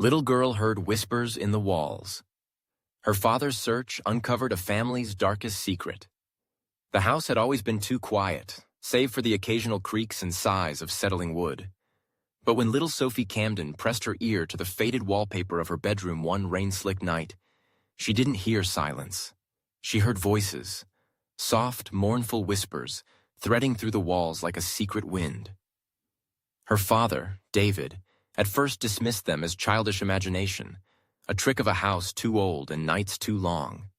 Little girl heard whispers in the walls. Her father's search uncovered a family's darkest secret. The house had always been too quiet, save for the occasional creaks and sighs of settling wood. But when little Sophie Camden pressed her ear to the faded wallpaper of her bedroom one rain-slick night, she didn't hear silence. She heard voices, soft, mournful whispers, threading through the walls like a secret wind. Her father, David, at first dismissed them as childish imagination, a trick of a house too old and nights too long.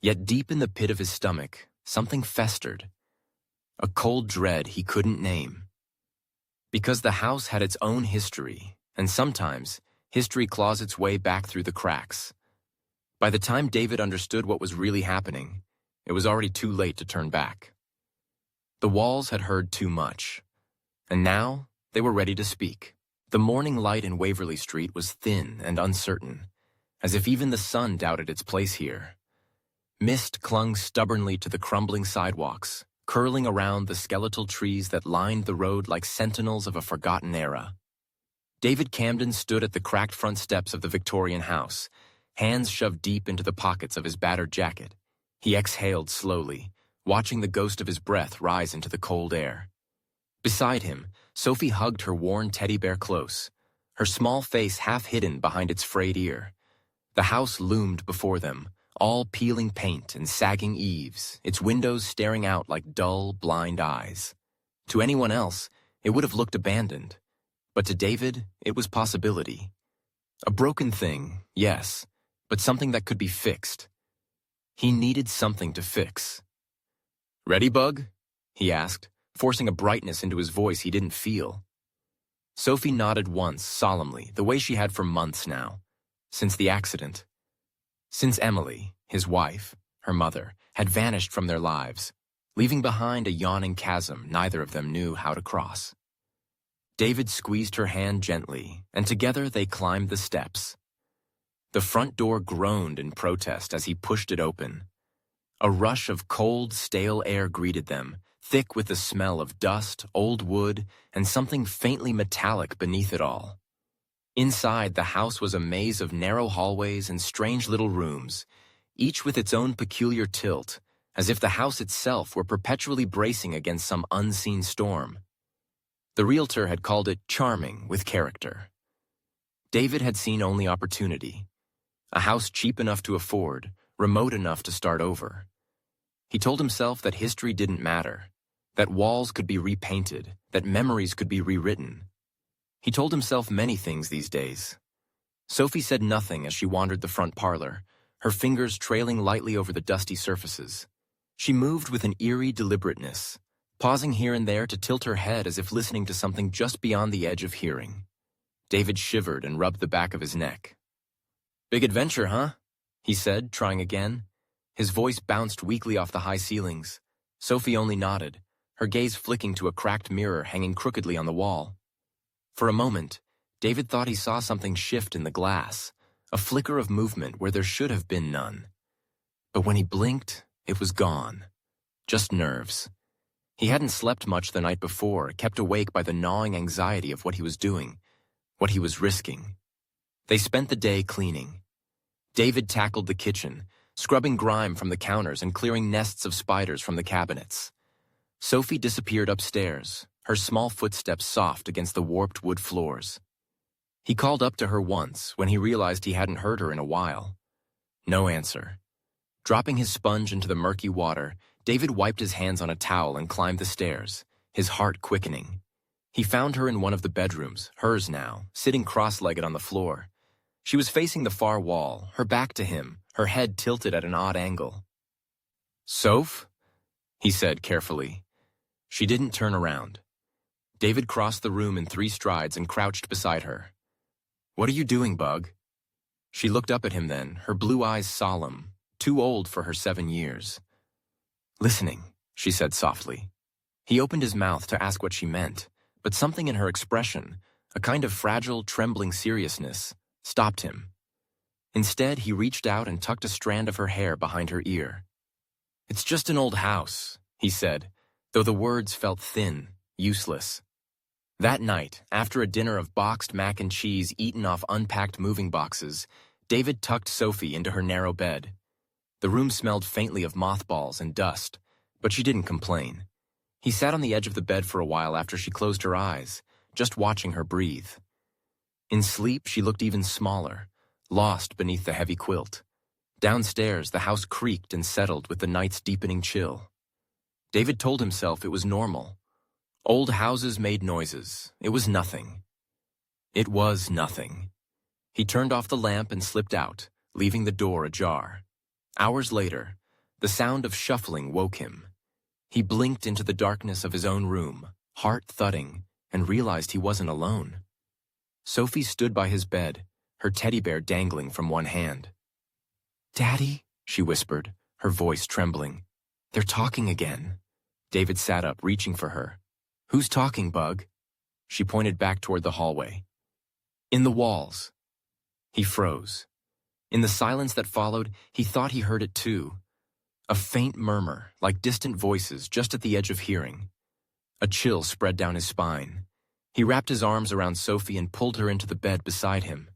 Yet deep in the pit of his stomach, something festered, a cold dread he couldn't name. Because the house had its own history, and sometimes history claws its way back through the cracks. By the time David understood what was really happening, it was already too late to turn back. The walls had heard too much, and now they were ready to speak. The morning light in Waverly Street was thin and uncertain, as if even the sun doubted its place here. Mist clung stubbornly to the crumbling sidewalks, curling around the skeletal trees that lined the road like sentinels of a forgotten era. David Camden stood at the cracked front steps of the Victorian house, hands shoved deep into the pockets of his battered jacket. He exhaled slowly, watching the ghost of his breath rise into the cold air. Beside him, Sophie hugged her worn teddy bear close, her small face half hidden behind its frayed ear. The house loomed before them, all peeling paint and sagging eaves, its windows staring out like dull, blind eyes. To anyone else, it would have looked abandoned. But to David, it was possibility. A broken thing, yes, but something that could be fixed. He needed something to fix. "Ready, Bug?" he asked, forcing a brightness into his voice he didn't feel. Sophie nodded once, solemnly, the way she had for months now, since the accident. Since Emily, his wife, her mother, had vanished from their lives, leaving behind a yawning chasm neither of them knew how to cross. David squeezed her hand gently, and together they climbed the steps. The front door groaned in protest as he pushed it open. A rush of cold, stale air greeted them, thick with the smell of dust, old wood, and something faintly metallic beneath it all. Inside, the house was a maze of narrow hallways and strange little rooms, each with its own peculiar tilt, as if the house itself were perpetually bracing against some unseen storm. The realtor had called it charming with character. David had seen only opportunity. A house cheap enough to afford, remote enough to start over. He told himself that history didn't matter, that walls could be repainted, that memories could be rewritten. He told himself many things these days. Sophie said nothing as she wandered the front parlor, her fingers trailing lightly over the dusty surfaces. She moved with an eerie deliberateness, pausing here and there to tilt her head as if listening to something just beyond the edge of hearing. David shivered and rubbed the back of his neck. "Big adventure, huh?" he said, trying again. His voice bounced weakly off the high ceilings. Sophie only nodded, her gaze flicking to a cracked mirror hanging crookedly on the wall. For a moment, David thought he saw something shift in the glass, a flicker of movement where there should have been none. But when he blinked, it was gone. Just nerves. He hadn't slept much the night before, kept awake by the gnawing anxiety of what he was doing, what he was risking. They spent the day cleaning. David tackled the kitchen, scrubbing grime from the counters and clearing nests of spiders from the cabinets. Sophie disappeared upstairs, her small footsteps soft against the warped wood floors. He called up to her once when he realized he hadn't heard her in a while. No answer. Dropping his sponge into the murky water, David wiped his hands on a towel and climbed the stairs, his heart quickening. He found her in one of the bedrooms, hers now, sitting cross-legged on the floor. She was facing the far wall, her back to him, her head tilted at an odd angle. "Soph?" he said carefully. She didn't turn around. David crossed the room in 3 strides and crouched beside her. "What are you doing, Bug?" She looked up at him then, her blue eyes solemn, too old for her 7 years. "Listening," she said softly. He opened his mouth to ask what she meant, but something in her expression, a kind of fragile, trembling seriousness, stopped him. Instead, he reached out and tucked a strand of her hair behind her ear. "It's just an old house," he said, though the words felt thin, useless. That night, after a dinner of boxed mac and cheese eaten off unpacked moving boxes, David tucked Sophie into her narrow bed. The room smelled faintly of mothballs and dust, but she didn't complain. He sat on the edge of the bed for a while after she closed her eyes, just watching her breathe. In sleep, she looked even smaller, lost beneath the heavy quilt. Downstairs, the house creaked and settled with the night's deepening chill. David told himself it was normal. Old houses made noises. It was nothing. It was nothing. He turned off the lamp and slipped out, leaving the door ajar. Hours later, the sound of shuffling woke him. He blinked into the darkness of his own room, heart thudding, and realized he wasn't alone. Sophie stood by his bed, her teddy bear dangling from one hand. "Daddy," she whispered, her voice trembling. "They're talking again." David sat up, reaching for her. "Who's talking, Bug?" She pointed back toward the hallway. "In the walls." He froze. In the silence that followed, he thought he heard it too. A faint murmur, like distant voices just at the edge of hearing. A chill spread down his spine. He wrapped his arms around Sophie and pulled her into the bed beside him.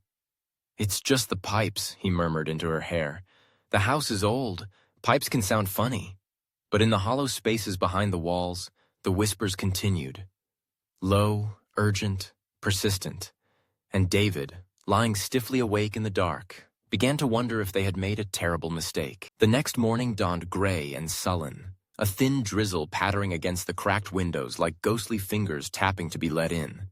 "It's just the pipes," he murmured into her hair. "The house is old. Pipes can sound funny." But in the hollow spaces behind the walls, the whispers continued. Low, urgent, persistent. And David, lying stiffly awake in the dark, began to wonder if they had made a terrible mistake. The next morning dawned gray and sullen, a thin drizzle pattering against the cracked windows like ghostly fingers tapping to be let in.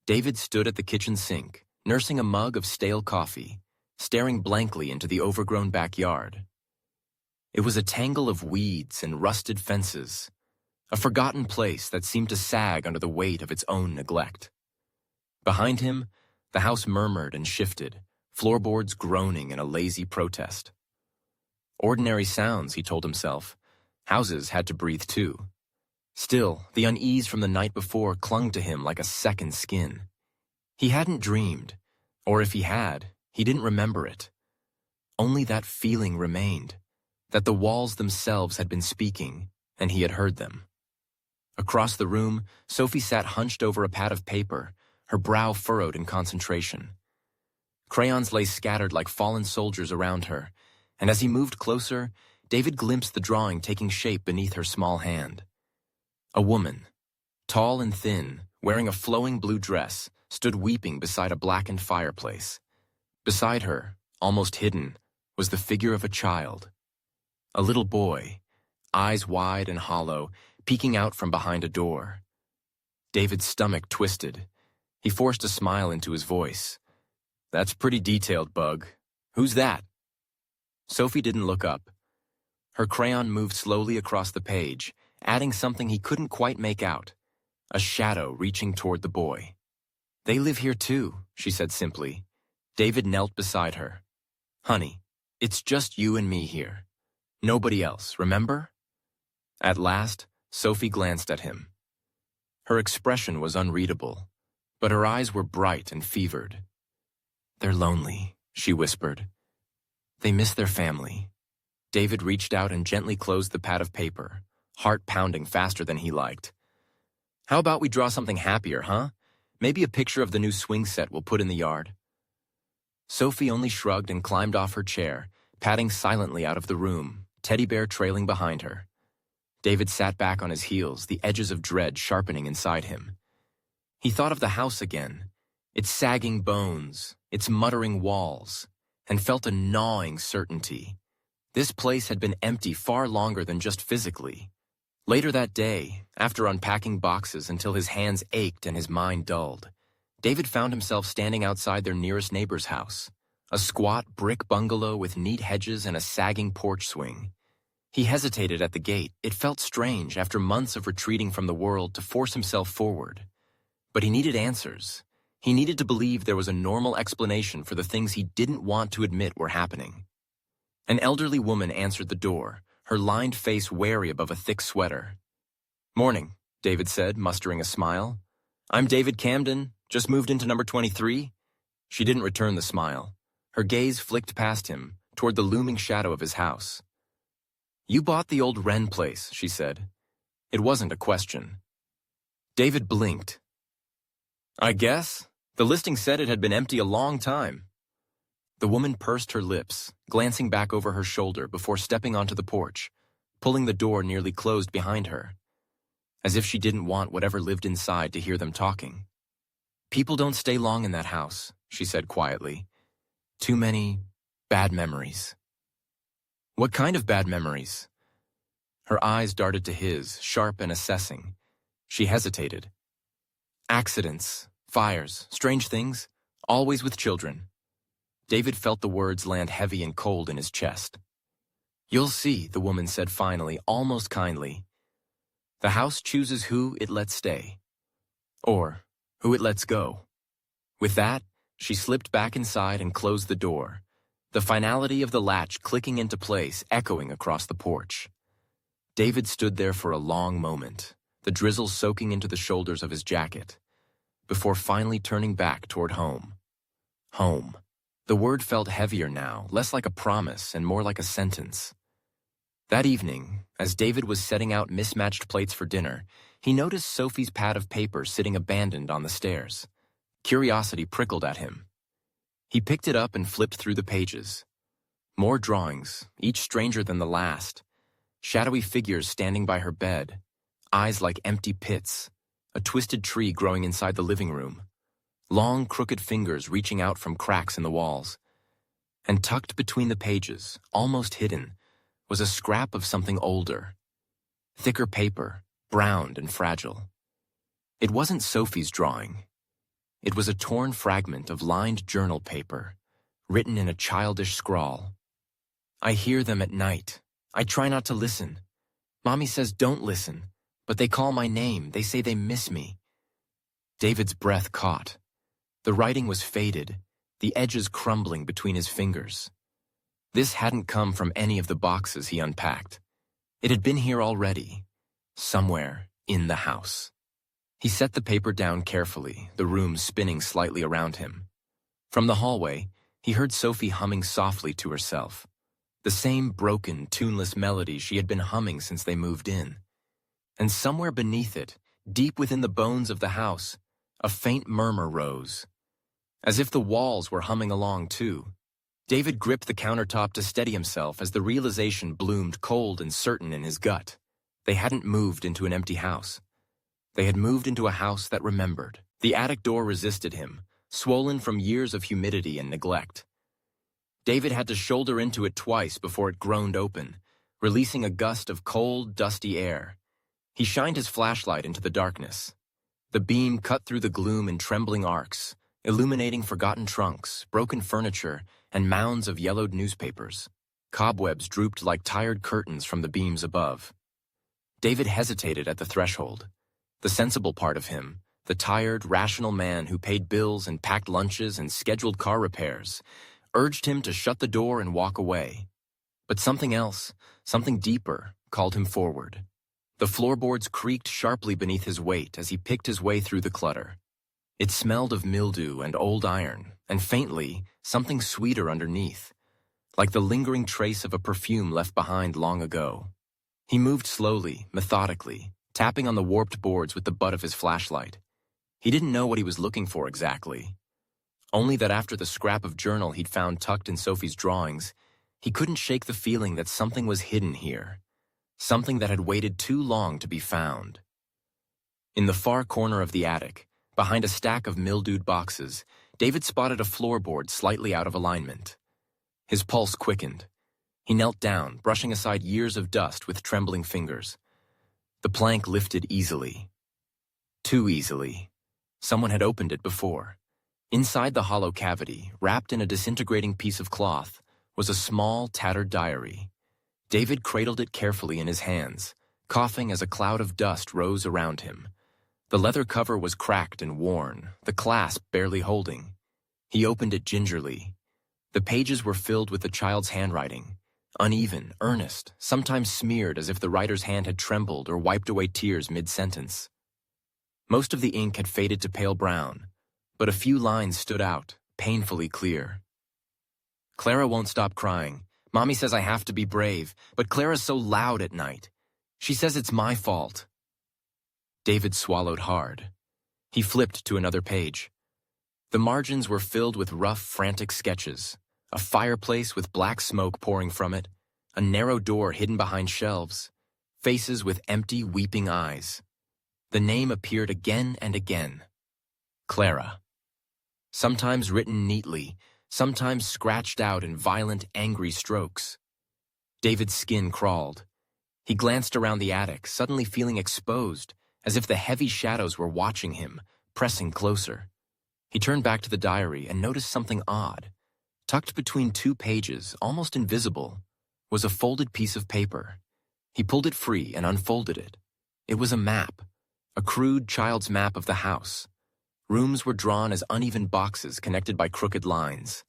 David stood at the kitchen sink, nursing a mug of stale coffee, staring blankly into the overgrown backyard. It was a tangle of weeds and rusted fences, a forgotten place that seemed to sag under the weight of its own neglect. Behind him, the house murmured and shifted, floorboards groaning in a lazy protest. Ordinary sounds, he told himself. Houses had to breathe too. Still, the unease from the night before clung to him like a second skin. He hadn't dreamed, or if he had, he didn't remember it. Only that feeling remained, that the walls themselves had been speaking, and he had heard them. Across the room, Sophie sat hunched over a pad of paper, her brow furrowed in concentration. Crayons lay scattered like fallen soldiers around her, and as he moved closer, David glimpsed the drawing taking shape beneath her small hand. A woman, tall and thin, wearing a flowing blue dress, stood weeping beside a blackened fireplace. Beside her, almost hidden, was the figure of a child. A little boy, eyes wide and hollow, peeking out from behind a door. David's stomach twisted. He forced a smile into his voice. "That's pretty detailed, Bug. Who's that?" Sophie didn't look up. Her crayon moved slowly across the page, adding something he couldn't quite make out. A shadow reaching toward the boy. "They live here too," she said simply. David knelt beside her. "Honey, it's just you and me here. Nobody else, remember?" At last, Sophie glanced at him. Her expression was unreadable, but her eyes were bright and fevered. "They're lonely," she whispered. "They miss their family." David reached out and gently closed the pad of paper, heart pounding faster than he liked. "How about we draw something happier, huh? Maybe a picture of the new swing set we'll put in the yard." Sophie only shrugged and climbed off her chair, padding silently out of the room, teddy bear trailing behind her. David sat back on his heels, the edges of dread sharpening inside him. He thought of the house again, its sagging bones, its muttering walls, and felt a gnawing certainty. This place had been empty far longer than just physically. Later that day, after unpacking boxes until his hands ached and his mind dulled, David found himself standing outside their nearest neighbor's house, a squat brick bungalow with neat hedges and a sagging porch swing. He hesitated at the gate. It felt strange after months of retreating from the world to force himself forward. But he needed answers. He needed to believe there was a normal explanation for the things he didn't want to admit were happening. An elderly woman answered the door, her lined face wary above a thick sweater. "Morning," David said, mustering a smile. "I'm David Camden, just moved into number 23. She didn't return the smile. Her gaze flicked past him, toward the looming shadow of his house. "You bought the old Wren place," she said. It wasn't a question. David blinked. I guess. The listing said it had been empty a long time. The woman pursed her lips, glancing back over her shoulder before stepping onto the porch, pulling the door nearly closed behind her, as if she didn't want whatever lived inside to hear them talking. People don't stay long in that house, she said quietly. Too many bad memories. What kind of bad memories? Her eyes darted to his, sharp and assessing. She hesitated. Accidents, fires, strange things, always with children. David felt the words land heavy and cold in his chest. You'll see, the woman said finally, almost kindly. The house chooses who it lets stay. Or who it lets go. With that, she slipped back inside and closed the door, the finality of the latch clicking into place, echoing across the porch. David stood there for a long moment, the drizzle soaking into the shoulders of his jacket, before finally turning back toward home. Home. The word felt heavier now, less like a promise and more like a sentence. That evening, as David was setting out mismatched plates for dinner, he noticed Sophie's pad of paper sitting abandoned on the stairs. Curiosity prickled at him. He picked it up and flipped through the pages. More drawings, each stranger than the last. Shadowy figures standing by her bed, eyes like empty pits, a twisted tree growing inside the living room, long crooked fingers reaching out from cracks in the walls. And tucked between the pages, almost hidden, was a scrap of something older. Thicker paper, browned and fragile. It wasn't Sophie's drawing. It was a torn fragment of lined journal paper, written in a childish scrawl. I hear them at night. I try not to listen. Mommy says don't listen, but they call my name. They say they miss me. David's breath caught. The writing was faded, the edges crumbling between his fingers. This hadn't come from any of the boxes he unpacked. It had been here already, somewhere in the house. He set the paper down carefully, the room spinning slightly around him. From the hallway, he heard Sophie humming softly to herself, the same broken, tuneless melody she had been humming since they moved in. And somewhere beneath it, deep within the bones of the house, a faint murmur rose, as if the walls were humming along too. David gripped the countertop to steady himself as the realization bloomed cold and certain in his gut. They hadn't moved into an empty house. They had moved into a house that remembered. The attic door resisted him, swollen from years of humidity and neglect. David had to shoulder into it twice before it groaned open, releasing a gust of cold, dusty air. He shined his flashlight into the darkness. The beam cut through the gloom in trembling arcs, illuminating forgotten trunks, broken furniture, and mounds of yellowed newspapers. Cobwebs drooped like tired curtains from the beams above. David hesitated at the threshold. The sensible part of him, the tired, rational man who paid bills and packed lunches and scheduled car repairs, urged him to shut the door and walk away. But something else, something deeper, called him forward. The floorboards creaked sharply beneath his weight as he picked his way through the clutter. It smelled of mildew and old iron, and faintly, something sweeter underneath, like the lingering trace of a perfume left behind long ago. He moved slowly, methodically, tapping on the warped boards with the butt of his flashlight. He didn't know what he was looking for exactly. Only that after the scrap of journal he'd found tucked in Sophie's drawings, he couldn't shake the feeling that something was hidden here, something that had waited too long to be found. In the far corner of the attic, behind a stack of mildewed boxes, David spotted a floorboard slightly out of alignment. His pulse quickened. He knelt down, brushing aside years of dust with trembling fingers. The plank lifted easily. Too easily. Someone had opened it before. Inside the hollow cavity, wrapped in a disintegrating piece of cloth, was a small, tattered diary. David cradled it carefully in his hands, coughing as a cloud of dust rose around him. The leather cover was cracked and worn, the clasp barely holding. He opened it gingerly. The pages were filled with the child's handwriting, uneven, earnest, sometimes smeared as if the writer's hand had trembled or wiped away tears mid-sentence. Most of the ink had faded to pale brown, but a few lines stood out, painfully clear. Clara won't stop crying. Mommy says I have to be brave, but Clara's so loud at night. She says it's my fault. David swallowed hard. He flipped to another page. The margins were filled with rough, frantic sketches. A fireplace with black smoke pouring from it, a narrow door hidden behind shelves, faces with empty, weeping eyes. The name appeared again and again. Clara. Sometimes written neatly, sometimes scratched out in violent, angry strokes. David's skin crawled. He glanced around the attic, suddenly feeling exposed, as if the heavy shadows were watching him, pressing closer. He turned back to the diary and noticed something odd. Tucked between 2 pages, almost invisible, was a folded piece of paper. He pulled it free and unfolded it. It was a map, a crude child's map of the house. Rooms were drawn as uneven boxes connected by crooked lines.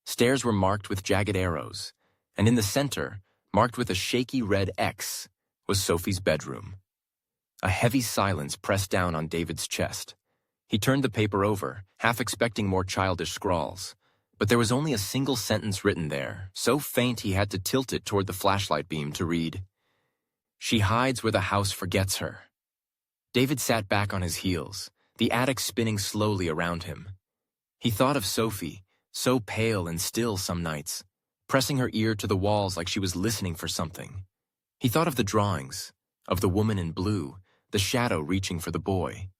Stairs were marked with jagged arrows, and in the center, marked with a shaky red X, was Sophie's bedroom. A heavy silence pressed down on David's chest. He turned the paper over, half expecting more childish scrawls. But there was only a single sentence written there, so faint he had to tilt it toward the flashlight beam to read, "She hides where the house forgets her." David sat back on his heels, the attic spinning slowly around him. He thought of Sophie, so pale and still some nights, pressing her ear to the walls like she was listening for something. He thought of the drawings, of the woman in blue, the shadow reaching for the boy,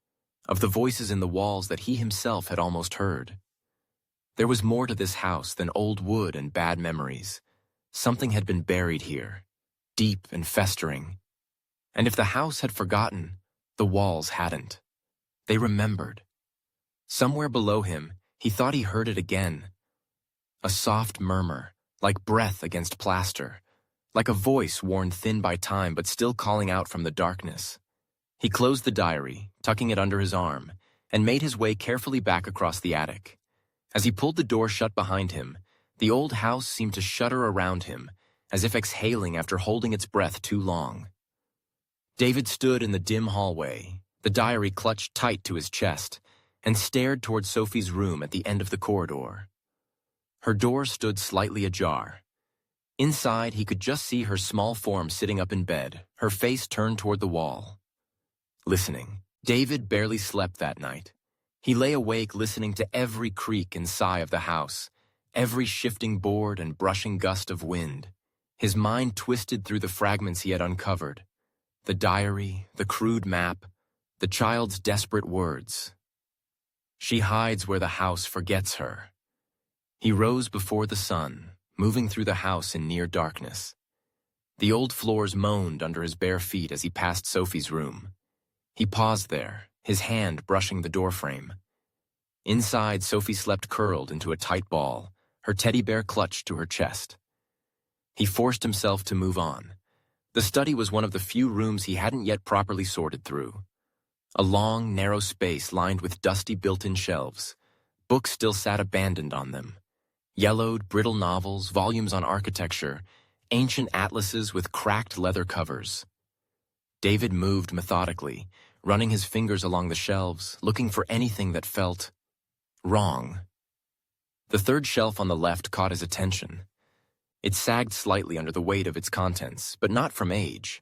of the voices in the walls that he himself had almost heard. There was more to this house than old wood and bad memories. Something had been buried here, deep and festering. And if the house had forgotten, the walls hadn't. They remembered. Somewhere below him, he thought he heard it again. A soft murmur, like breath against plaster, like a voice worn thin by time but still calling out from the darkness. He closed the diary, tucking it under his arm, and made his way carefully back across the attic. As he pulled the door shut behind him, the old house seemed to shudder around him, as if exhaling after holding its breath too long. David stood in the dim hallway, the diary clutched tight to his chest, and stared toward Sophie's room at the end of the corridor. Her door stood slightly ajar. Inside, he could just see her small form sitting up in bed, her face turned toward the wall. Listening. David barely slept that night. He lay awake listening to every creak and sigh of the house, every shifting board and brushing gust of wind. His mind twisted through the fragments he had uncovered. The diary, the crude map, the child's desperate words. She hides where the house forgets her. He rose before the sun, moving through the house in near darkness. The old floors moaned under his bare feet as he passed Sophie's room. He paused there, his hand brushing the doorframe. Inside, Sophie slept curled into a tight ball, her teddy bear clutched to her chest. He forced himself to move on. The study was one of the few rooms he hadn't yet properly sorted through. A long, narrow space lined with dusty built-in shelves. Books still sat abandoned on them. Yellowed, brittle novels, volumes on architecture, ancient atlases with cracked leather covers. David moved methodically, running his fingers along the shelves, looking for anything that felt wrong. The third shelf on the left caught his attention. It sagged slightly under the weight of its contents, but not from age.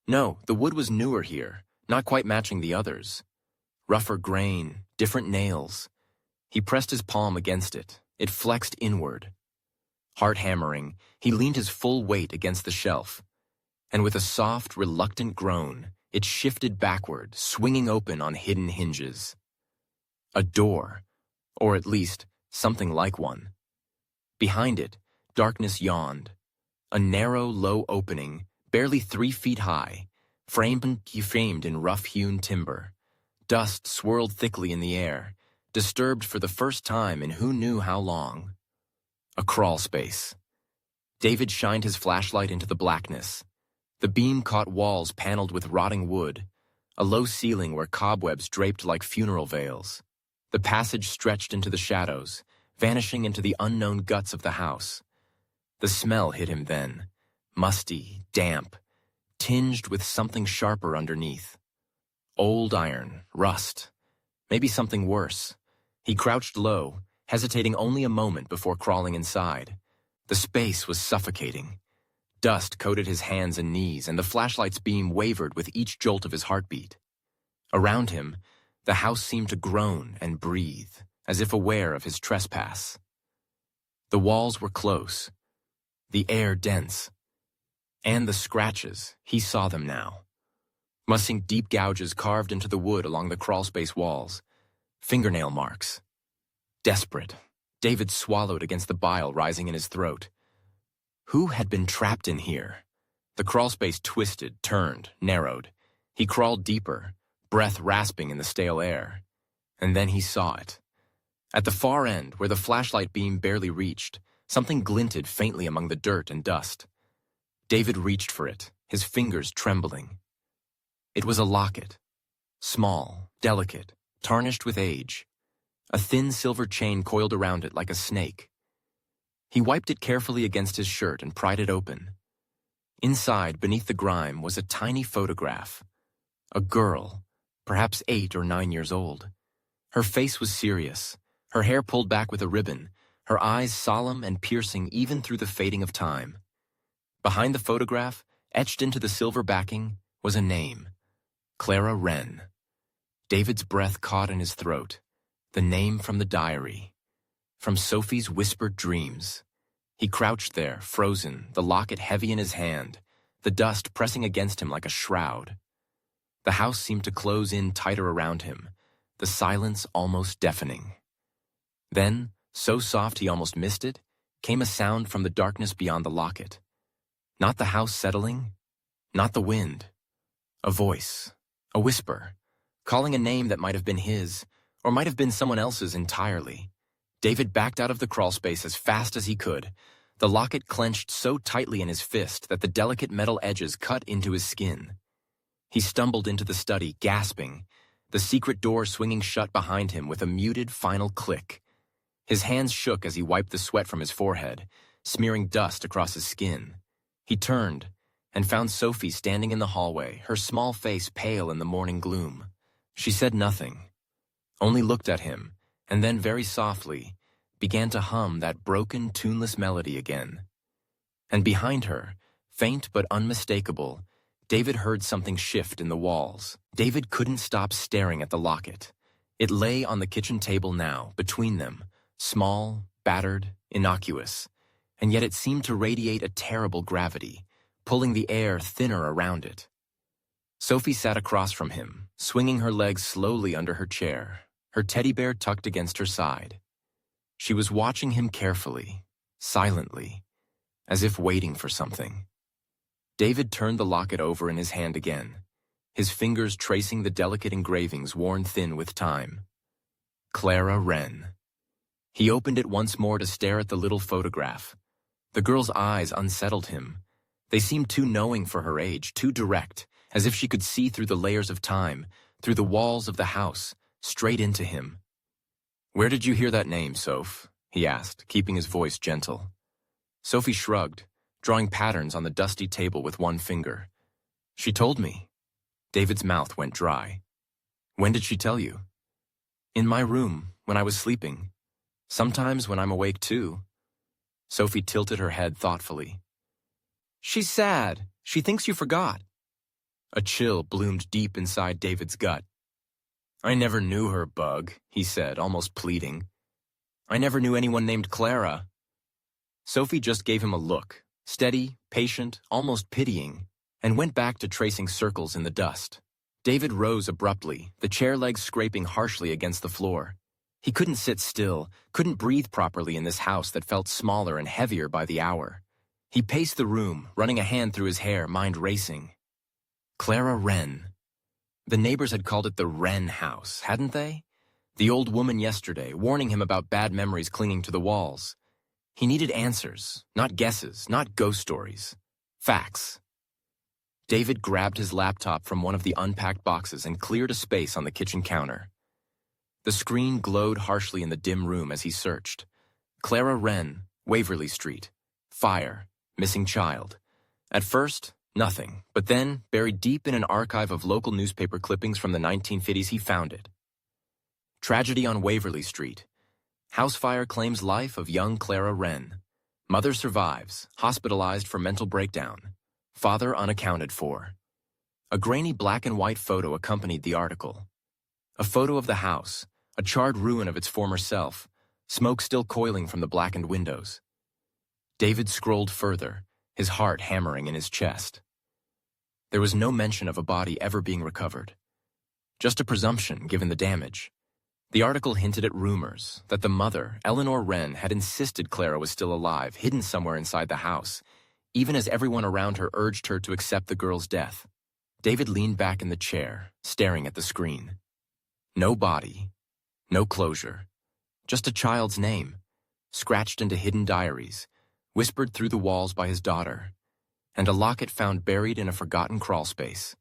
No, the wood was newer here, not quite matching the others. Rougher grain, different nails. He pressed his palm against it. It flexed inward. Heart hammering, he leaned his full weight against the shelf, and with a soft, reluctant groan, it shifted backward, swinging open on hidden hinges. A door, or at least something like one. Behind it, darkness yawned. A narrow, low opening, barely 3 feet high, framed in rough-hewn timber. Dust swirled thickly in the air, disturbed for the first time in who knew how long. A crawl space. David shined his flashlight into the blackness. The beam caught walls paneled with rotting wood, a low ceiling where cobwebs draped like funeral veils. The passage stretched into the shadows, vanishing into the unknown guts of the house. The smell hit him then, musty, damp, tinged with something sharper underneath. Old iron, rust, maybe something worse. He crouched low, hesitating only a moment before crawling inside. The space was suffocating. Dust coated his hands and knees, and the flashlight's beam wavered with each jolt of his heartbeat. Around him, The house seemed to groan and breathe, as if aware of his trespass. The walls were close, the air dense, and the scratches, he saw them now. Must sink deep gouges carved into the wood along the crawlspace walls, fingernail marks. Desperate, David swallowed against the bile rising in his throat. Who had been trapped in here? The crawlspace twisted, turned, narrowed. He crawled deeper, breath rasping in the stale air. And then he saw it. At the far end, where the flashlight beam barely reached, something glinted faintly among the dirt and dust. David reached for it, his fingers trembling. It was a locket. Small, delicate, tarnished with age. A thin silver chain coiled around it like a snake. He wiped it carefully against his shirt and pried it open. Inside, beneath the grime, was a tiny photograph. A girl, perhaps 8 or 9 years old. Her face was serious, her hair pulled back with a ribbon, her eyes solemn and piercing even through the fading of time. Behind the photograph, etched into the silver backing, was a name. Clara Wren. David's breath caught in his throat. The name from the diary. From Sophie's whispered dreams. He crouched there, frozen, the locket heavy in his hand, the dust pressing against him like a shroud. The house seemed to close in tighter around him, the silence almost deafening. Then, so soft he almost missed it, came a sound from the darkness beyond the locket. Not the house settling, not the wind. A voice, a whisper, calling a name that might have been his, or might have been someone else's entirely. David backed out of the crawlspace as fast as he could, the locket clenched so tightly in his fist that the delicate metal edges cut into his skin. He stumbled into the study, gasping, the secret door swinging shut behind him with a muted final click. His hands shook as he wiped the sweat from his forehead, smearing dust across his skin. He turned and found Sophie standing in the hallway, her small face pale in the morning gloom. She said nothing, only looked at him, and then very softly began to hum that broken, tuneless melody again. And behind her, faint but unmistakable, David heard something shift in the walls. David couldn't stop staring at the locket. It lay on the kitchen table now, between them, small, battered, innocuous, and yet it seemed to radiate a terrible gravity, pulling the air thinner around it. Sophie sat across from him, swinging her legs slowly under her chair, her teddy bear tucked against her side. She was watching him carefully, silently, as if waiting for something. David turned the locket over in his hand again, his fingers tracing the delicate engravings worn thin with time. Clara Wren. He opened it once more to stare at the little photograph. The girl's eyes unsettled him. They seemed too knowing for her age, too direct, as if she could see through the layers of time, through the walls of the house, straight into him. "Where did you hear that name, Soph?" he asked, keeping his voice gentle. Sophie shrugged, drawing patterns on the dusty table with one finger. "She told me." David's mouth went dry. "When did she tell you?" "In my room, when I was sleeping. Sometimes when I'm awake too." Sophie tilted her head thoughtfully. "She's sad. She thinks you forgot." A chill bloomed deep inside David's gut. "I never knew her, Bug," he said, almost pleading. "I never knew anyone named Clara." Sophie just gave him a look, steady, patient, almost pitying, and went back to tracing circles in the dust. David rose abruptly, the chair legs scraping harshly against the floor. He couldn't sit still, couldn't breathe properly in this house that felt smaller and heavier by the hour. He paced the room, running a hand through his hair, mind racing. Clara Wren. The neighbors had called it the Wren house, hadn't they? The old woman yesterday, warning him about bad memories clinging to the walls. He needed answers, not guesses, not ghost stories. Facts. David grabbed his laptop from one of the unpacked boxes and cleared a space on the kitchen counter. The screen glowed harshly in the dim room as he searched. Clara Wren, Waverly Street. Fire. Missing child. At first, nothing. But then, buried deep in an archive of local newspaper clippings from the 1950s, he found it. Tragedy on Waverly Street. House fire claims life of young Clara Wren. Mother survives, hospitalized for mental breakdown. Father unaccounted for. A grainy black and white photo accompanied the article. A photo of the house, a charred ruin of its former self, smoke still coiling from the blackened windows. David scrolled further, his heart hammering in his chest. There was no mention of a body ever being recovered. Just a presumption, given the damage. The article hinted at rumors that the mother, Eleanor Wren, had insisted Clara was still alive, hidden somewhere inside the house, even as everyone around her urged her to accept the girl's death. David leaned back in the chair, staring at the screen. No body, no closure, just a child's name, scratched into hidden diaries, whispered through the walls by his daughter, and a locket found buried in a forgotten crawlspace.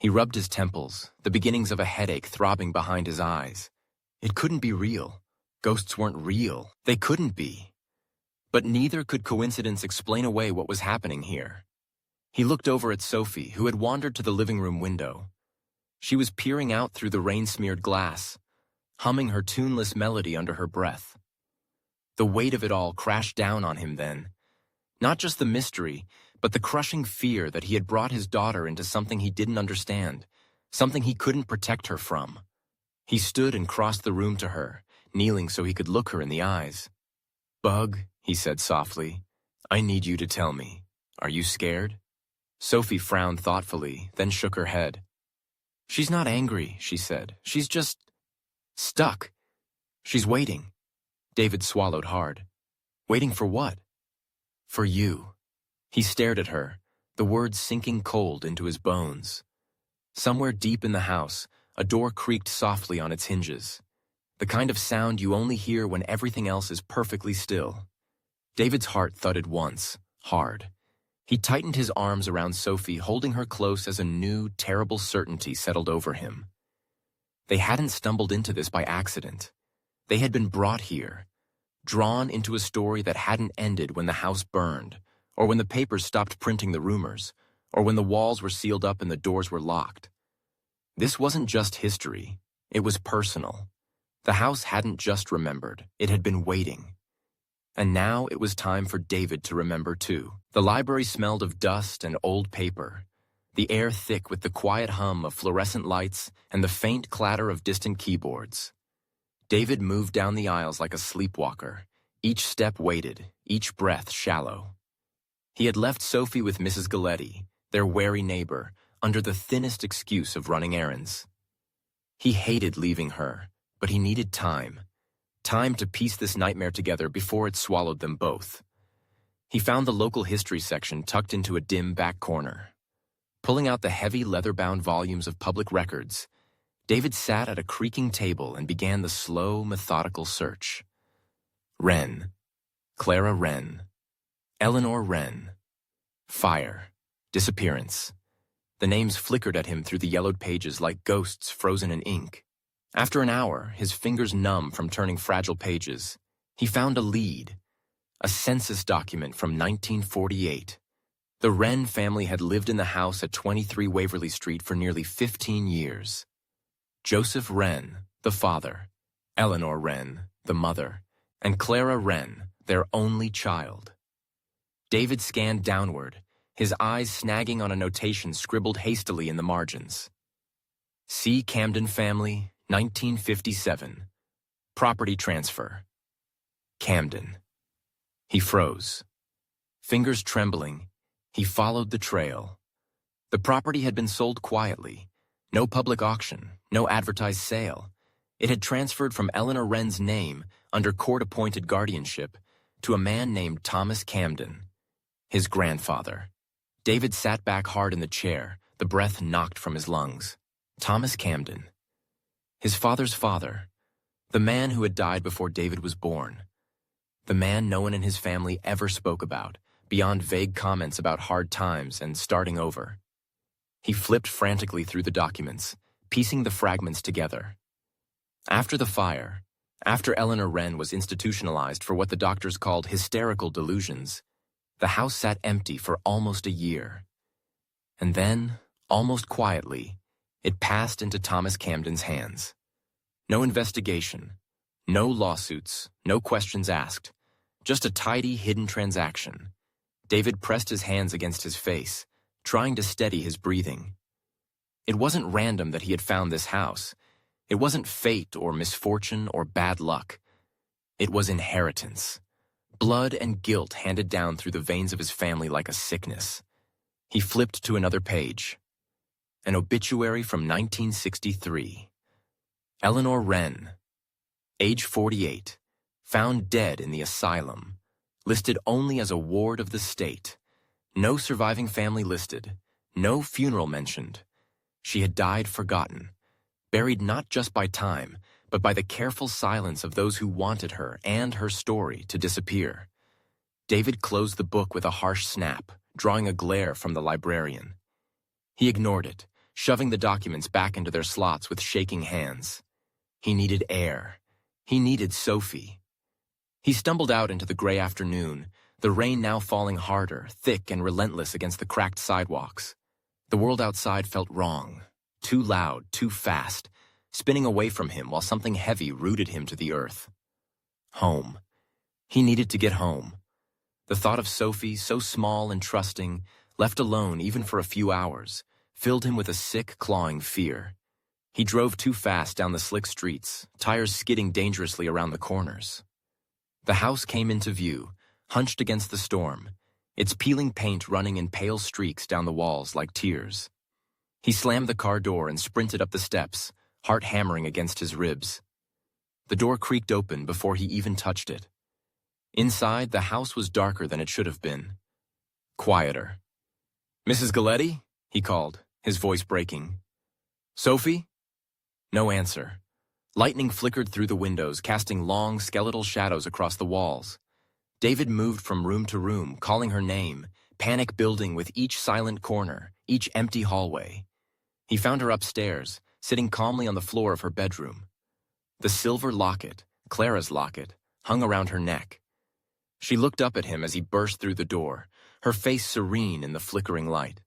He rubbed his temples, the beginnings of a headache throbbing behind his eyes. It couldn't be real. Ghosts weren't real. They couldn't be. But neither could coincidence explain away what was happening here. He looked over at Sophie, who had wandered to the living room window. She was peering out through the rain-smeared glass, humming her tuneless melody under her breath. The weight of it all crashed down on him then. Not just the mystery, but the crushing fear that he had brought his daughter into something he didn't understand, something he couldn't protect her from. He stood and crossed the room to her, kneeling so he could look her in the eyes. "Bug," he said softly, "I need you to tell me. Are you scared?" Sophie frowned thoughtfully, then shook her head. "She's not angry," she said. "She's just stuck. She's waiting." David swallowed hard. "Waiting for what?" "For you." He stared at her, the words sinking cold into his bones. Somewhere deep in the house, a door creaked softly on its hinges, the kind of sound you only hear when everything else is perfectly still. David's heart thudded once, hard. He tightened his arms around Sophie, holding her close as a new, terrible certainty settled over him. They hadn't stumbled into this by accident. They had been brought here, drawn into a story that hadn't ended when the house burned, or when the papers stopped printing the rumors, or when the walls were sealed up and the doors were locked. This wasn't just history, it was personal. The house hadn't just remembered, it had been waiting. And now it was time for David to remember too. The library smelled of dust and old paper, the air thick with the quiet hum of fluorescent lights and the faint clatter of distant keyboards. David moved down the aisles like a sleepwalker, each step weighted, each breath shallow. He had left Sophie with Mrs. Galetti, their wary neighbor, under the thinnest excuse of running errands. He hated leaving her, but he needed time. Time to piece this nightmare together before it swallowed them both. He found the local history section tucked into a dim back corner. Pulling out the heavy leather-bound volumes of public records, David sat at a creaking table and began the slow, methodical search. Wren. Clara Wren. Eleanor Wren. Fire. Disappearance. The names flickered at him through the yellowed pages like ghosts frozen in ink. After an hour, his fingers numb from turning fragile pages, he found a lead, a census document from 1948. The Wren family had lived in the house at 23 Waverly Street for nearly 15 years. Joseph Wren, the father, Eleanor Wren, the mother, and Clara Wren, their only child. David scanned downward, his eyes snagging on a notation scribbled hastily in the margins. C. Camden family, 1957. Property transfer. Camden. He froze. Fingers trembling, he followed the trail. The property had been sold quietly. No public auction, no advertised sale. It had transferred from Eleanor Wren's name, under court-appointed guardianship, to a man named Thomas Camden, his grandfather. David sat back hard in the chair, the breath knocked from his lungs. Thomas Camden. His father's father. The man who had died before David was born. The man no one in his family ever spoke about, beyond vague comments about hard times and starting over. He flipped frantically through the documents, piecing the fragments together. After the fire, after Eleanor Wren was institutionalized for what the doctors called hysterical delusions, the house sat empty for almost a year. And then, almost quietly, it passed into Thomas Camden's hands. No investigation, no lawsuits, no questions asked, just a tidy, hidden transaction. David pressed his hands against his face, trying to steady his breathing. It wasn't random that he had found this house. It wasn't fate or misfortune or bad luck. It was inheritance. Blood and guilt handed down through the veins of his family like a sickness. He flipped to another page. An obituary from 1963. Eleanor Wren, age 48, found dead in the asylum, listed only as a ward of the state. No surviving family listed, no funeral mentioned. She had died forgotten, buried not just by time, but by the careful silence of those who wanted her and her story to disappear. David closed the book with a harsh snap, drawing a glare from the librarian. He ignored it, shoving the documents back into their slots with shaking hands. He needed air. He needed Sophie. He stumbled out into the gray afternoon, the rain now falling harder, thick and relentless against the cracked sidewalks. The world outside felt wrong, too loud, too fast, spinning away from him while something heavy rooted him to the earth. Home. He needed to get home. The thought of Sophie, so small and trusting, left alone even for a few hours, filled him with a sick, clawing fear. He drove too fast down the slick streets, tires skidding dangerously around the corners. The house came into view, hunched against the storm, its peeling paint running in pale streaks down the walls like tears. He slammed the car door and sprinted up the steps, heart hammering against his ribs. The door creaked open before he even touched it. Inside, the house was darker than it should have been. Quieter. "Mrs. Galletti?" he called, his voice breaking. "Sophie?" No answer. Lightning flickered through the windows, casting long, skeletal shadows across the walls. David moved from room to room, calling her name, panic building with each silent corner, each empty hallway. He found her upstairs, sitting calmly on the floor of her bedroom. The silver locket, Clara's locket, hung around her neck. She looked up at him as he burst through the door, her face serene in the flickering light.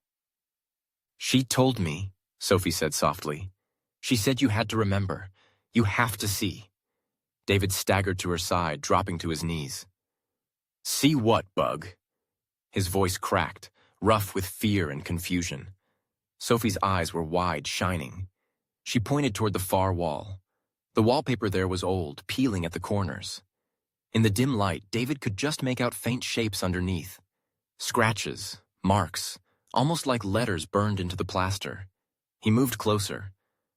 "She told me," Sophie said softly. "She said you had to remember. You have to see." David staggered to her side, dropping to his knees. "See what, Bug?" His voice cracked, rough with fear and confusion. Sophie's eyes were wide, shining. She pointed toward the far wall. The wallpaper there was old, peeling at the corners. In the dim light, David could just make out faint shapes underneath. Scratches, marks, almost like letters burned into the plaster. He moved closer.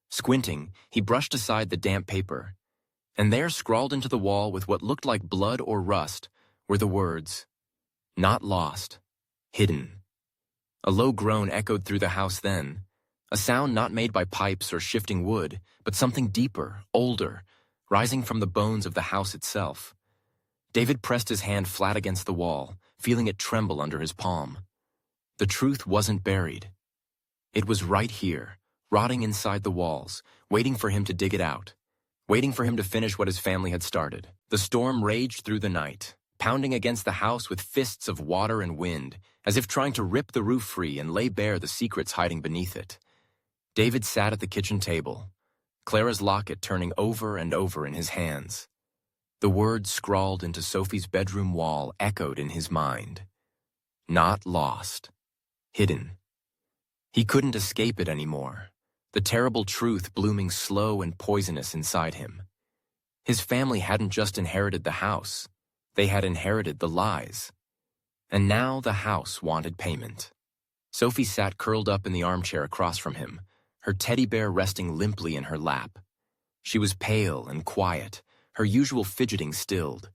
Squinting, he brushed aside the damp paper. And there, scrawled into the wall with what looked like blood or rust, were the words, "Not lost, hidden." A low groan echoed through the house then, a sound not made by pipes or shifting wood, but something deeper, older, rising from the bones of the house itself. David pressed his hand flat against the wall, feeling it tremble under his palm. The truth wasn't buried. It was right here, rotting inside the walls, waiting for him to dig it out, waiting for him to finish what his family had started. The storm raged through the night, pounding against the house with fists of water and wind, as if trying to rip the roof free and lay bare the secrets hiding beneath it. David sat at the kitchen table, Clara's locket turning over and over in his hands. The words scrawled into Sophie's bedroom wall echoed in his mind. Not lost. Hidden. He couldn't escape it anymore, the terrible truth blooming slow and poisonous inside him. His family hadn't just inherited the house. They had inherited the lies. And now the house wanted payment. Sophie sat curled up in the armchair across from him, her teddy bear resting limply in her lap. She was pale and quiet, her usual fidgeting stilled.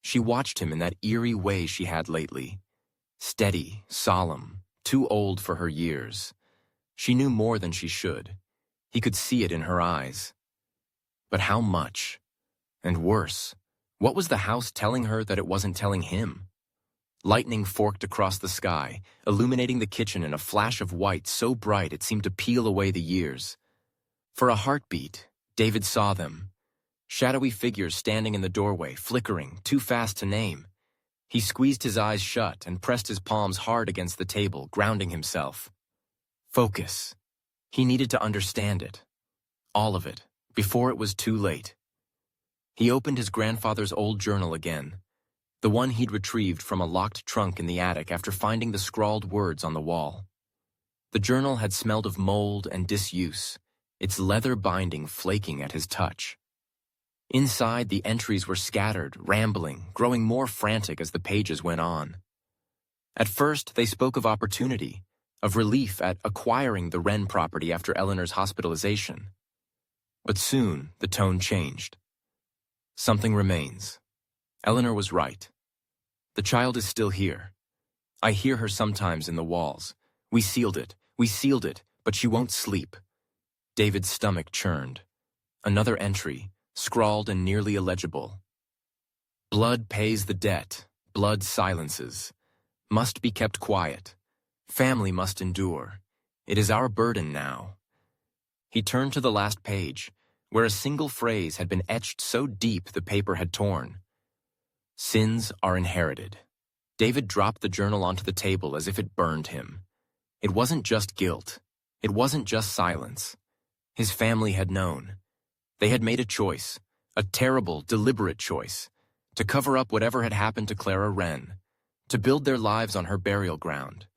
She watched him in that eerie way she had lately. Steady, solemn, too old for her years. She knew more than she should. He could see it in her eyes. But how much? And worse, what was the house telling her that it wasn't telling him? Lightning forked across the sky, illuminating the kitchen in a flash of white so bright it seemed to peel away the years. For a heartbeat, David saw them. Shadowy figures standing in the doorway, flickering, too fast to name. He squeezed his eyes shut and pressed his palms hard against the table, grounding himself. Focus. He needed to understand it. All of it, before it was too late. He opened his grandfather's old journal again, the one he'd retrieved from a locked trunk in the attic after finding the scrawled words on the wall. The journal had smelled of mold and disuse, its leather binding flaking at his touch. Inside, the entries were scattered, rambling, growing more frantic as the pages went on. At first, they spoke of opportunity, of relief at acquiring the Wren property after Eleanor's hospitalization. But soon, the tone changed. Something remains. Eleanor was right. The child is still here. I hear her sometimes in the walls. We sealed it, but she won't sleep. David's stomach churned. Another entry, scrawled and nearly illegible. Blood pays the debt, blood silences. Must be kept quiet. Family must endure. It is our burden now. He turned to the last page, where a single phrase had been etched so deep the paper had torn. Sins are inherited. David dropped the journal onto the table as if it burned him. It wasn't just guilt. It wasn't just silence. His family had known. They had made a choice, a terrible, deliberate choice, to cover up whatever had happened to Clara Wren, to build their lives on her burial ground.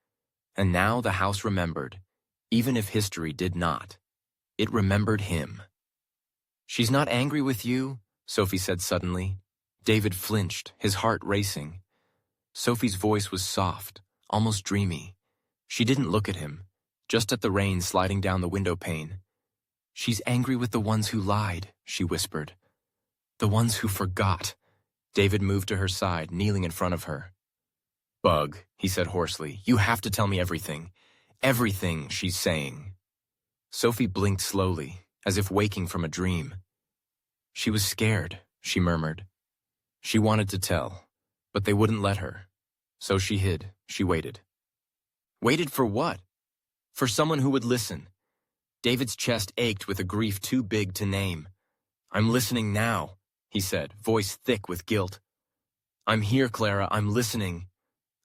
And now the house remembered, even if history did not. It remembered him. "She's not angry with you?" Sophie said suddenly. David flinched, his heart racing. Sophie's voice was soft, almost dreamy. She didn't look at him, just at the rain sliding down the window pane. "She's angry with the ones who lied," she whispered. "The ones who forgot." David moved to her side, kneeling in front of her. "Bug," he said hoarsely, "you have to tell me everything. Everything she's saying." Sophie blinked slowly, as if waking from a dream. "She was scared," she murmured. She wanted to tell, but they wouldn't let her. So she hid, she waited. Waited for what? For someone who would listen. David's chest ached with a grief too big to name. "I'm listening now," he said, voice thick with guilt. "I'm here, Clara, I'm listening."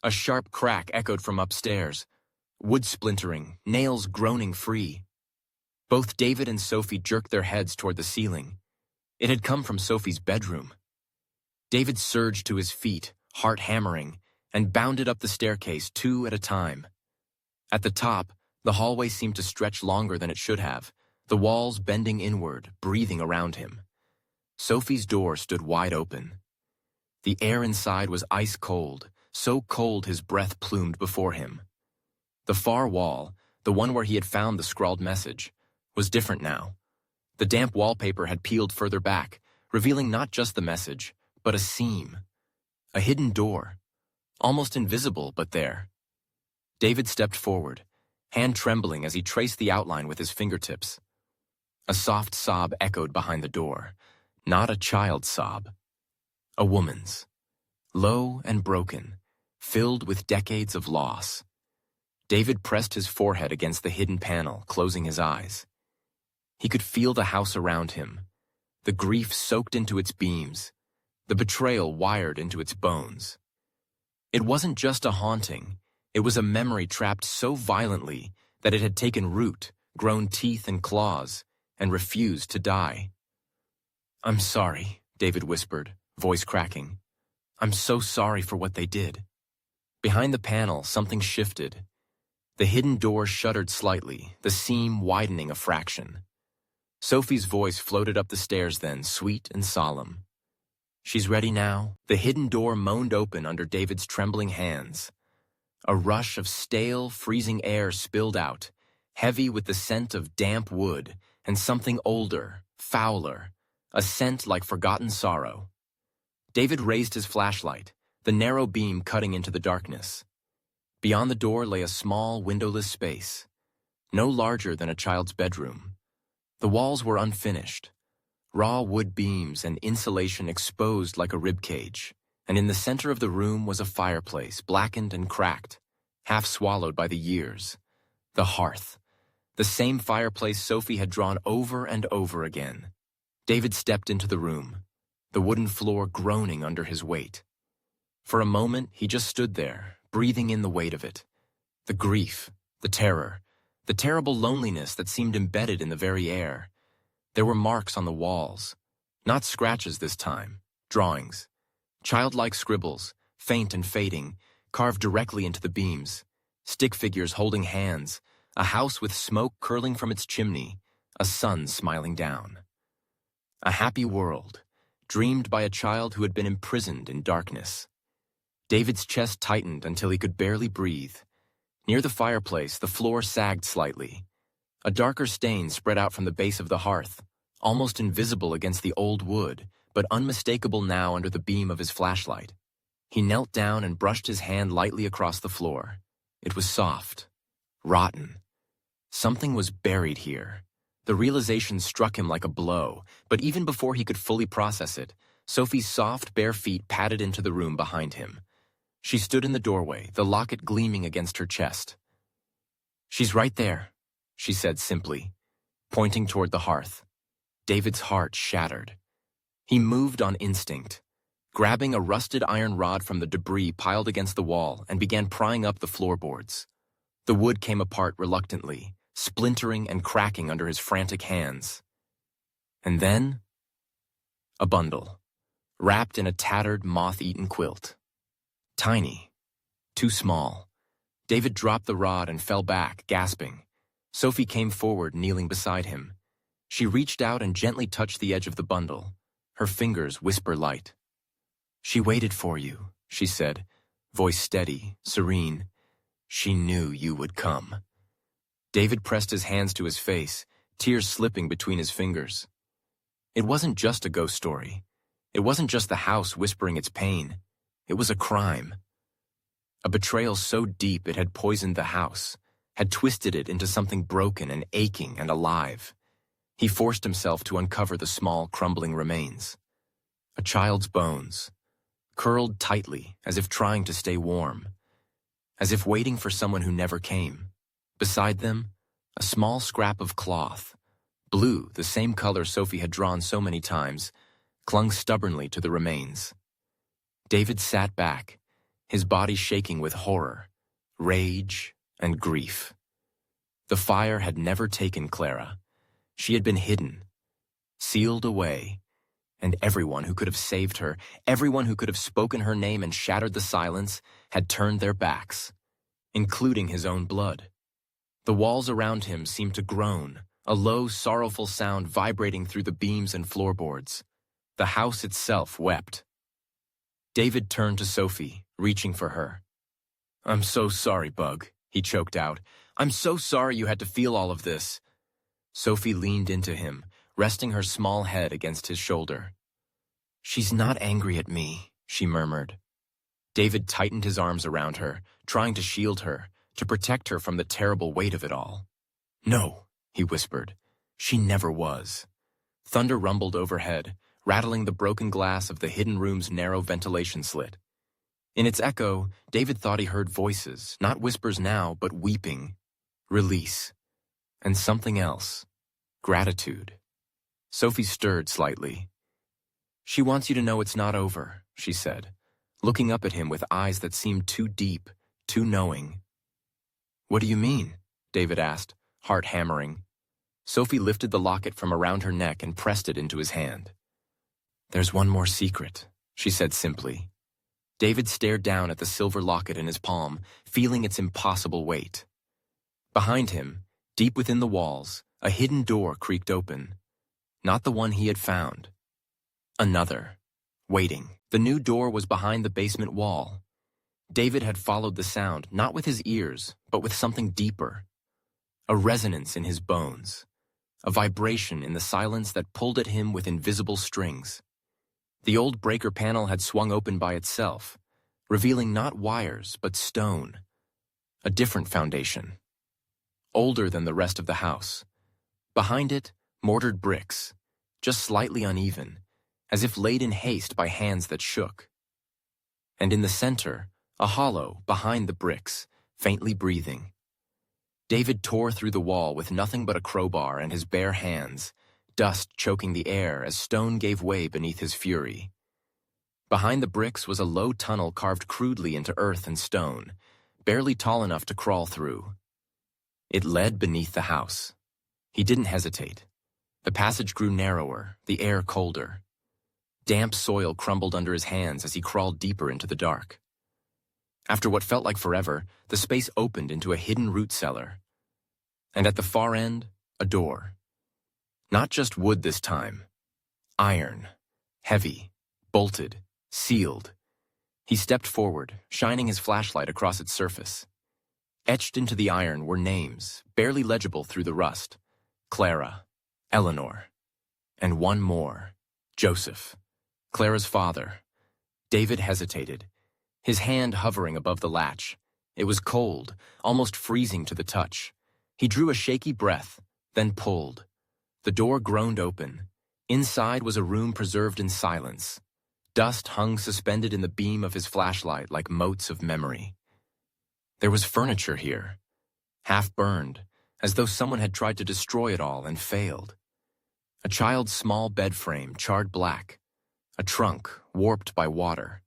A sharp crack echoed from upstairs. Wood splintering, nails groaning free. Both David and Sophie jerked their heads toward the ceiling. It had come from Sophie's bedroom. David surged to his feet, heart hammering, and bounded up the staircase 2 at a time. At the top, the hallway seemed to stretch longer than it should have, the walls bending inward, breathing around him. Sophie's door stood wide open. The air inside was ice cold, so cold his breath plumed before him. The far wall, the one where he had found the scrawled message, was different now. The damp wallpaper had peeled further back, revealing not just the message, but a seam. A hidden door. Almost invisible, but there. David stepped forward, hand trembling as he traced the outline with his fingertips. A soft sob echoed behind the door. Not a child's sob. A woman's. Low and broken, filled with decades of loss. David pressed his forehead against the hidden panel, closing his eyes. He could feel the house around him, the grief soaked into its beams, the betrayal wired into its bones. It wasn't just a haunting, it was a memory trapped so violently that it had taken root, grown teeth and claws, and refused to die. "I'm sorry," David whispered, voice cracking. "I'm so sorry for what they did." Behind the panel, something shifted. The hidden door shuddered slightly, the seam widening a fraction. Sophie's voice floated up the stairs then, sweet and solemn. "She's ready now." The hidden door moaned open under David's trembling hands. A rush of stale, freezing air spilled out, heavy with the scent of damp wood and something older, fouler, a scent like forgotten sorrow. David raised his flashlight, the narrow beam cutting into the darkness. Beyond the door lay a small, windowless space, no larger than a child's bedroom. The walls were unfinished, raw wood beams and insulation exposed like a ribcage, and in the center of the room was a fireplace, blackened and cracked, half swallowed by the years. The hearth, the same fireplace Sophie had drawn over and over again. David stepped into the room, the wooden floor groaning under his weight. For a moment, he just stood there, breathing in the weight of it. The grief, the terror, the terrible loneliness that seemed embedded in the very air. There were marks on the walls, not scratches this time, drawings, childlike scribbles, faint and fading, carved directly into the beams, stick figures holding hands, a house with smoke curling from its chimney, a sun smiling down. A happy world, dreamed by a child who had been imprisoned in darkness. David's chest tightened until he could barely breathe. Near the fireplace, the floor sagged slightly. A darker stain spread out from the base of the hearth, almost invisible against the old wood, but unmistakable now under the beam of his flashlight. He knelt down and brushed his hand lightly across the floor. It was soft, rotten. Something was buried here. The realization struck him like a blow, but even before he could fully process it, Sophie's soft, bare feet padded into the room behind him. She stood in the doorway, the locket gleaming against her chest. "She's right there," she said simply, pointing toward the hearth. David's heart shattered. He moved on instinct, grabbing a rusted iron rod from the debris piled against the wall and began prying up the floorboards. The wood came apart reluctantly, splintering and cracking under his frantic hands. And then, a bundle, wrapped in a tattered, moth-eaten quilt. Tiny, too small. David dropped the rod and fell back, gasping. Sophie came forward, kneeling beside him. She reached out and gently touched the edge of the bundle, her fingers whisper-light. "She waited for you," she said, voice steady, serene. "She knew you would come." David pressed his hands to his face, tears slipping between his fingers. It wasn't just a ghost story. It wasn't just the house whispering its pain. It was a crime. A betrayal so deep it had poisoned the house, had twisted it into something broken and aching and alive. He forced himself to uncover the small, crumbling remains. A child's bones, curled tightly as if trying to stay warm, as if waiting for someone who never came. Beside them, a small scrap of cloth, blue, the same color Sophie had drawn so many times, clung stubbornly to the remains. David sat back, his body shaking with horror, rage, and grief. The fire had never taken Clara. She had been hidden, sealed away, and everyone who could have saved her, everyone who could have spoken her name and shattered the silence, had turned their backs, including his own blood. The walls around him seemed to groan, a low, sorrowful sound vibrating through the beams and floorboards. The house itself wept. David turned to Sophie, reaching for her. "I'm so sorry, Bug," he choked out. "I'm so sorry you had to feel all of this." Sophie leaned into him, resting her small head against his shoulder. "She's not angry at me," she murmured. David tightened his arms around her, trying to shield her, to protect her from the terrible weight of it all. "No," he whispered. "She never was." Thunder rumbled overhead, rattling the broken glass of the hidden room's narrow ventilation slit. In its echo, David thought he heard voices, not whispers now, but weeping, release, and something else, gratitude. Sophie stirred slightly. "She wants you to know it's not over," she said, looking up at him with eyes that seemed too deep, too knowing. "What do you mean?" David asked, heart hammering. Sophie lifted the locket from around her neck and pressed it into his hand. "There's one more secret," she said simply. David stared down at the silver locket in his palm, feeling its impossible weight. Behind him, deep within the walls, a hidden door creaked open. Not the one he had found. Another, waiting. The new door was behind the basement wall. David had followed the sound, not with his ears, but with something deeper. A resonance in his bones. A vibration in the silence that pulled at him with invisible strings. The old breaker panel had swung open by itself, revealing not wires, but stone. A different foundation. Older than the rest of the house. Behind it, mortared bricks, just slightly uneven, as if laid in haste by hands that shook. And in the center, a hollow behind the bricks, faintly breathing. David tore through the wall with nothing but a crowbar and his bare hands, dust choking the air as stone gave way beneath his fury. Behind the bricks was a low tunnel carved crudely into earth and stone, barely tall enough to crawl through. It led beneath the house. He didn't hesitate. The passage grew narrower, the air colder. Damp soil crumbled under his hands as he crawled deeper into the dark. After what felt like forever, the space opened into a hidden root cellar. And at the far end, a door. Not just wood this time. Iron. Heavy. Bolted. Sealed. He stepped forward, shining his flashlight across its surface. Etched into the iron were names, barely legible through the rust. Clara. Eleanor. And one more. Joseph. Clara's father. David hesitated, his hand hovering above the latch. It was cold, almost freezing to the touch. He drew a shaky breath, then pulled. The door groaned open. Inside was a room preserved in silence. Dust hung suspended in the beam of his flashlight like motes of memory. There was furniture here, half burned, as though someone had tried to destroy it all and failed. A child's small bed frame, charred black. A trunk, warped by water.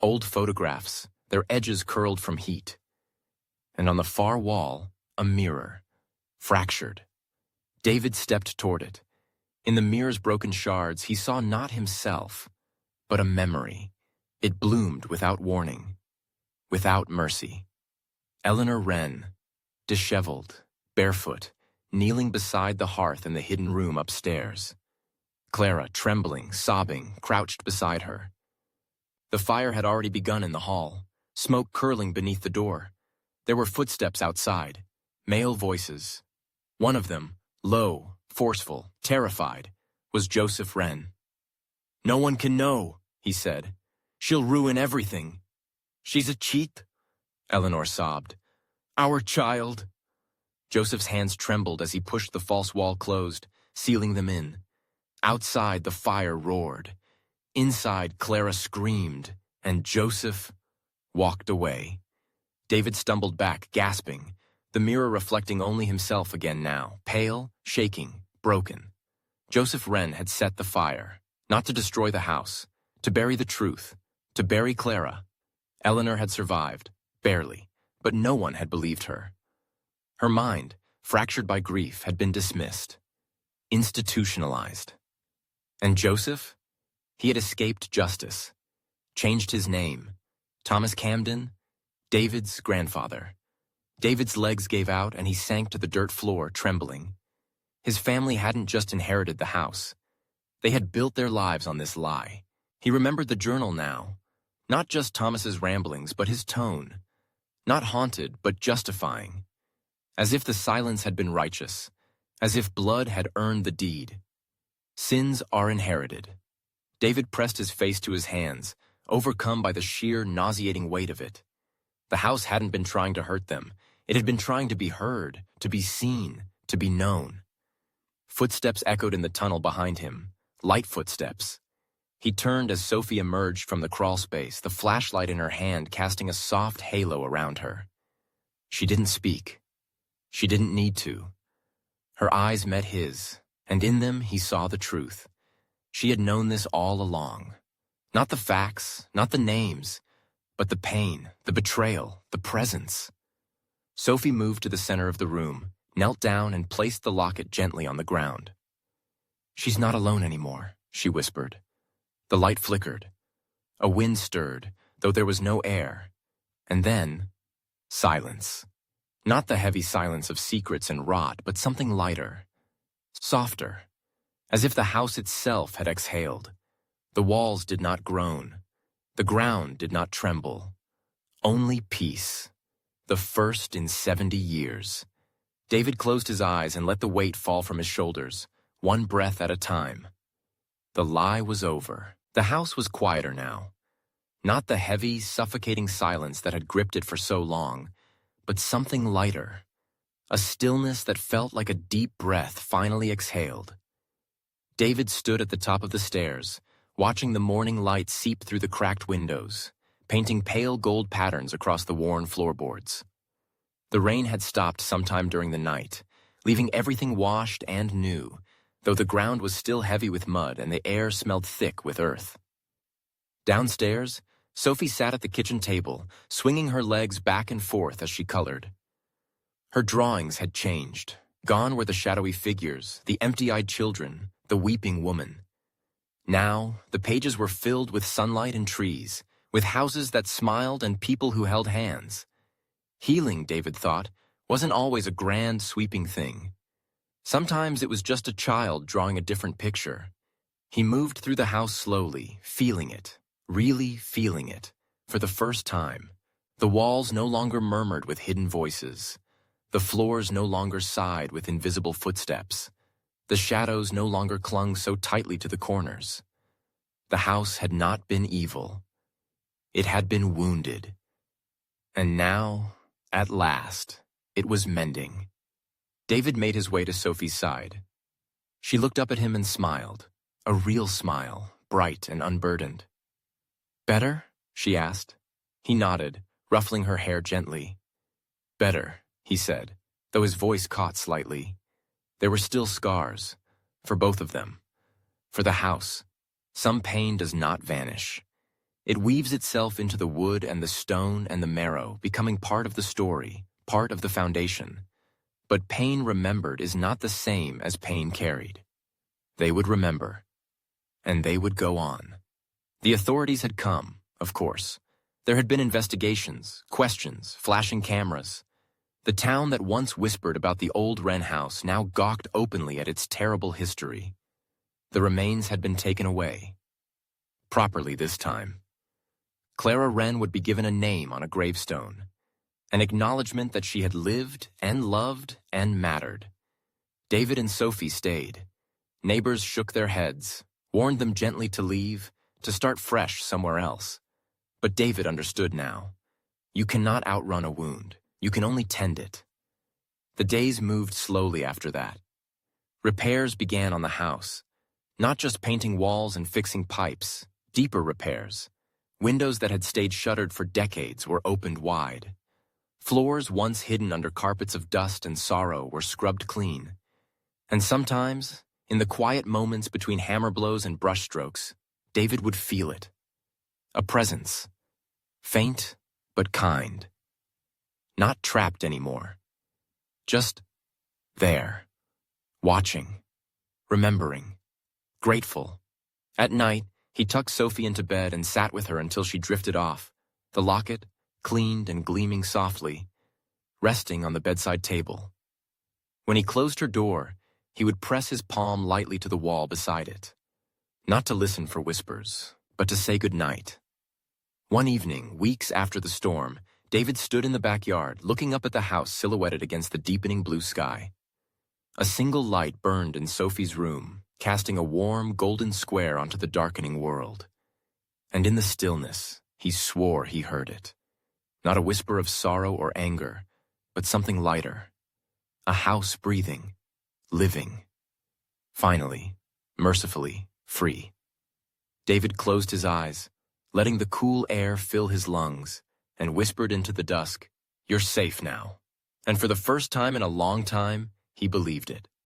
Old photographs, their edges curled from heat. And on the far wall, a mirror, fractured. David stepped toward it. In the mirror's broken shards, he saw not himself, but a memory. It bloomed without warning, without mercy. Eleanor Wren, disheveled, barefoot, kneeling beside the hearth in the hidden room upstairs. Clara, trembling, sobbing, crouched beside her. The fire had already begun in the hall, smoke curling beneath the door. There were footsteps outside, male voices. One of them, low, forceful, terrified, was Joseph Wren. "No one can know," he said. "She'll ruin everything." "She's a cheat," Eleanor sobbed. "Our child." Joseph's hands trembled as he pushed the false wall closed, sealing them in. Outside, the fire roared. Inside, Clara screamed, and Joseph walked away. David stumbled back, gasping, the mirror reflecting only himself again now, pale, shaking, broken. Joseph Wren had set the fire, not to destroy the house, to bury the truth, to bury Clara. Eleanor had survived, barely, but no one had believed her. Her mind, fractured by grief, had been dismissed, institutionalized. And Joseph? He had escaped justice, changed his name. Thomas Camden, David's grandfather. David's legs gave out and he sank to the dirt floor, trembling. His family hadn't just inherited the house. They had built their lives on this lie. He remembered the journal now. Not just Thomas's ramblings, but his tone. Not haunted, but justifying. As if the silence had been righteous. As if blood had earned the deed. Sins are inherited. David pressed his face to his hands, overcome by the sheer, nauseating weight of it. The house hadn't been trying to hurt them. It had been trying to be heard, to be seen, to be known. Footsteps echoed in the tunnel behind him, light footsteps. He turned as Sophie emerged from the crawl space, the flashlight in her hand casting a soft halo around her. She didn't speak. She didn't need to. Her eyes met his, and in them he saw the truth. She had known this all along. Not the facts, not the names, but the pain, the betrayal, the presence. Sophie moved to the center of the room, knelt down and placed the locket gently on the ground. "She's not alone anymore," she whispered. The light flickered. A wind stirred, though there was no air. And then, silence. Not the heavy silence of secrets and rot, but something lighter, softer, as if the house itself had exhaled. The walls did not groan. The ground did not tremble. Only peace. The first in 70 years. David closed his eyes and let the weight fall from his shoulders, one breath at a time. The lie was over. The house was quieter now. Not the heavy, suffocating silence that had gripped it for so long, but something lighter. A stillness that felt like a deep breath finally exhaled. David stood at the top of the stairs, watching the morning light seep through the cracked windows, painting pale gold patterns across the worn floorboards. The rain had stopped sometime during the night, leaving everything washed and new, though the ground was still heavy with mud and the air smelled thick with earth. Downstairs, Sophie sat at the kitchen table, swinging her legs back and forth as she colored. Her drawings had changed. Gone were the shadowy figures, the empty-eyed children, the weeping woman. Now, the pages were filled with sunlight and trees, with houses that smiled and people who held hands. Healing, David thought, wasn't always a grand, sweeping thing. Sometimes it was just a child drawing a different picture. He moved through the house slowly, feeling it, really feeling it, for the first time. The walls no longer murmured with hidden voices. The floors no longer sighed with invisible footsteps. The shadows no longer clung so tightly to the corners. The house had not been evil. It had been wounded. And now, at last, it was mending. David made his way to Sophie's side. She looked up at him and smiled, a real smile, bright and unburdened. "Better?" she asked. He nodded, ruffling her hair gently. "Better," he said, though his voice caught slightly. There were still scars, for both of them. For the house, some pain does not vanish. It weaves itself into the wood and the stone and the marrow, becoming part of the story, part of the foundation. But pain remembered is not the same as pain carried. They would remember, and they would go on. The authorities had come, of course. There had been investigations, questions, flashing cameras. The town that once whispered about the old Wren house now gawked openly at its terrible history. The remains had been taken away. Properly this time. Clara Wren would be given a name on a gravestone, an acknowledgement that she had lived and loved and mattered. David and Sophie stayed. Neighbors shook their heads, warned them gently to leave, to start fresh somewhere else. But David understood now. You cannot outrun a wound. You can only tend it. The days moved slowly after that. Repairs began on the house. Not just painting walls and fixing pipes, deeper repairs. Windows that had stayed shuttered for decades were opened wide. Floors once hidden under carpets of dust and sorrow were scrubbed clean. And sometimes, in the quiet moments between hammer blows and brushstrokes, David would feel it. A presence. Faint, but kind. Not trapped anymore. Just there. Watching. Remembering. Grateful. At night, he tucked Sophie into bed and sat with her until she drifted off, the locket, cleaned and gleaming softly, resting on the bedside table. When he closed her door, he would press his palm lightly to the wall beside it. Not to listen for whispers, but to say good night. One evening, weeks after the storm, David stood in the backyard, looking up at the house silhouetted against the deepening blue sky. A single light burned in Sophie's room, casting a warm, golden square onto the darkening world. And in the stillness, he swore he heard it. Not a whisper of sorrow or anger, but something lighter. A house breathing, living. Finally, mercifully, free. David closed his eyes, letting the cool air fill his lungs, and whispered into the dusk, "You're safe now." And for the first time in a long time, he believed it.